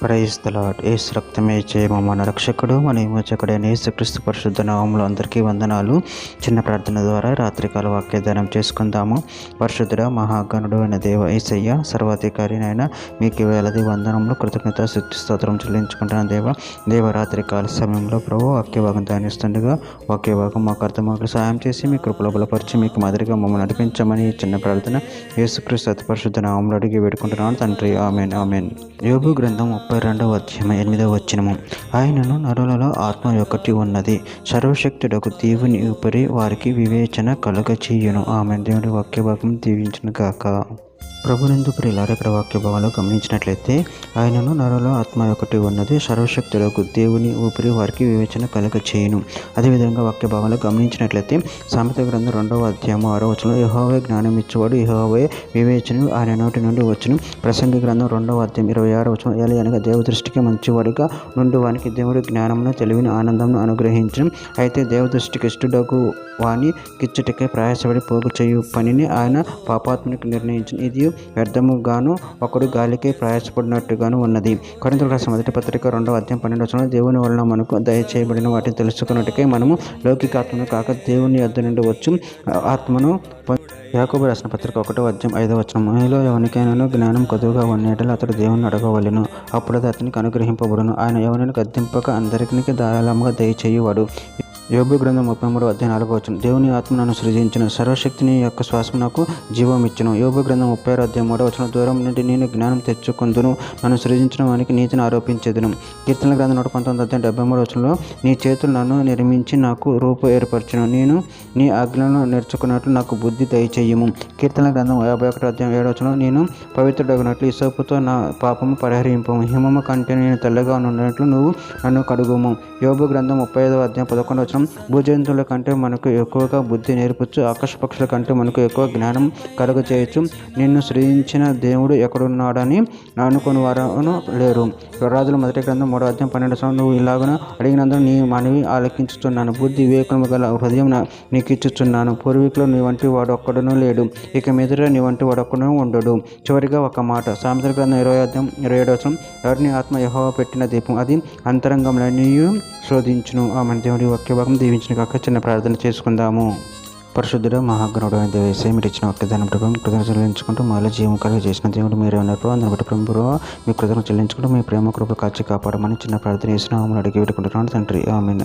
Praise the lord. యేసు రక్తమే జయము. మన రక్షకుడు మన విమోచకుడైన యేసుక్రీస్తు పరిశుద్ధ నామములో అందరికీ వందనాలు. చిన్న ప్రార్థన ద్వారా రాత్రికాల వాక్యదానం చేసుకుందాము. పరిశుద్ధుడ మహాగణుడు అయిన దేవ యేసయ్య, సర్వాధికారినైనా మీకు వేలది వందనములు, కృతజ్ఞత స్తుతి స్తోత్రం చెల్లించుకుంటున్న దేవ రాత్రికాల సమయంలో ప్రభు వాక్యభాగం ధ్యానిస్తుండగా వాక్యభాగం మాకు అర్థమాకు సాయం చేసి మీ కృపలో బలపరిచి మీకు మాదిరిగా మమ్మల్ని నడిపించమని చిన్న ప్రార్థన యేసుక్రీస్తు అతి పరిశుద్ధ నామములో అడిగి వేడుకుంటున్నాను తండ్రి. Amen amen. యోబు గ్రంథం 32వ అధ్యాయం 8వ వచనము. ఆయనను నరులలో ఆత్మ ఒకటి ఉన్నది, సర్వశక్తుడకు దేవుని ఊపిరి వారికి వివేచన కలుగచేయును. ఆమె దేవుడి వాక్యభాగం దీవించును గాక. ప్రభునందు ప్రియులారా, ఇక్కడ వాక్య భాగంలో గమనించినట్లయితే ఆయనను నరులో ఆత్మ ఒకటి ఉన్నది, సర్వశక్తులకు దేవుని ఊపిరి వారికి వివేచన కలుగ చేయును. అదేవిధంగా వాక్య భాగంలో గమనించినట్లయితే సామెత గ్రంథం 2వ అధ్యాయం 6వ వచనంలో యెహోవా జ్ఞానం ఇచ్చేవాడు, యెహోవా వివేచన ఆయన నోటి నుండి వచ్చును. ప్రసంగి గ్రంథం 2వ అధ్యాయం 26వ వచనం ఏలయనగా దేవ దృష్టికి మంచివాడిగా నుండి వానికి దేవుడు జ్ఞానమును తెలివిని ఆనందమును అనుగ్రహించను. అయితే దేవ దృష్టికి ఇష్టడగు వాని కిచ్చుటకే ప్రయాసపడి పోగు చేయు పనిని ఆయన పాపాత్మనికి నిర్ణయించిన. ఇది వ్యర్థముగాను ఒకడు గాలికి ప్రయాసపడినట్టుగాను ఉన్నది. కొరింథీయులకు రాసిన మొదటి పత్రిక 2వ అధ్యాయం 12వ వచనంలో దేవుని వలన మనకు దయచేయబడిన వాటిని తెలుసుకున్నట్టుకే మనము లౌకిక ఆత్మను కాక దేవుని యొద్ద నుండి వచ్చు ఆత్మను యాకోబు రాసిన పత్రిక 1వ అధ్యాయం 5వ వచనం. మీలో ఎవరికైనా జ్ఞానం కొద్దిగా ఉన్నట్లు అతడు దేవుని అడగవలెను, అప్పుడు అది అతనికి అనుగ్రహింపబడును. ఆయన ఎవరిని గద్దింపక అందరికీ ధారాళముగా దయచేయువాడు. యోబు గ్రంథం 33వ అధ్యాయం 4వ వచనం. దేవుని ఆత్మ నన్ను సృజించిన, సర్వశక్తిని యొక్క శ్వాసం నాకు జీవం ఇచ్చును. యోబు గ్రంథం 36వ అధ్యాయం 3వ వచనం. దూరం నుండి నేను జ్ఞానం తెచ్చుకుందును, నన్ను సృజించిన వానికి నీతిని ఆరోపించేదును. కీర్తనల గ్రంథం 119వ అధ్యాయం 73వ వచనంలో నీ చేతులు నన్ను నిర్మించి నాకు రూపు ఏర్పరచును, నేను నీ ఆజ్ఞలను నేర్చుకున్నట్లు నాకు బుద్ధి దయచేయుము. కీర్తనల గ్రంథం 51వ అధ్యాయం 7వ వచనంలో నేను పవిత్రుడగినట్లు ఇసోపుతో నా పాపము పరిహరింపము, హిమము కంటే నేను తెల్లగా ఉన్నట్లు నువ్వు నన్ను కడుగుము. యోబు గ్రంథం 35వ అధ్యాయం 11వ వచనం. భూజంతువుల కంటే మనకు ఎక్కువగా బుద్ధి నేర్పచ్చు, ఆకాశ పక్షుల కంటే మనకు ఎక్కువ జ్ఞానం కలుగ చేయొచ్చు. నిన్ను సృజించిన దేవుడు ఎక్కడున్నాడని అనుకుని వారు లేరు. రాజుల మొదటి గ్రంథం 3వ అధ్యాయం 12వ వచనం. నువ్వు ఇలాగన అడిగినందుకు నీ మనవి ఆలకించుచున్నాను, బుద్ధి వివేకము గల హృదయం నీకు ఇచ్చుచున్నాను. పూర్వీకులు నీ వంటి వాడు ఒక్కడునూ లేడు, ఇక మీదట నీ వంటి వాడు ఒక్కడునూ ఉండడు. చివరిగా ఒక మాట, సామెతల గ్రంథం 20వ అధ్యాయం 27వ వచనం. ఎవరిని ఆత్మ యెహోవా పెట్టిన దీపం, అది అంతరంగంలోని శోధించును. ఆమె దేవుడి వాక్యభాగం దీవించిన కాక చిన్న ప్రార్థన చేసుకుందాము. పరిశుద్ధుడు మహాగణుడు అయిన దేవ యేసయ్య, మీరు ఇచ్చిన వాక్యదానం ప్రభావం కృతజ్ఞతలు చెల్లించుకుంటూ మాలో జీవం కలిగి చేసిన దేవుడు మీరే ఉన్నారు ప్రభావం. దాన్ని బట్టి ప్రభు మీ కృతజ్ఞతలు చెల్లించుకుంటూ మీ ప్రేమ కృప కాచి కాపాడమని చిన్న ప్రార్థన చేసిన అడిగి పెట్టుకుంటున్నాను తండ్రి. ఆమేన్.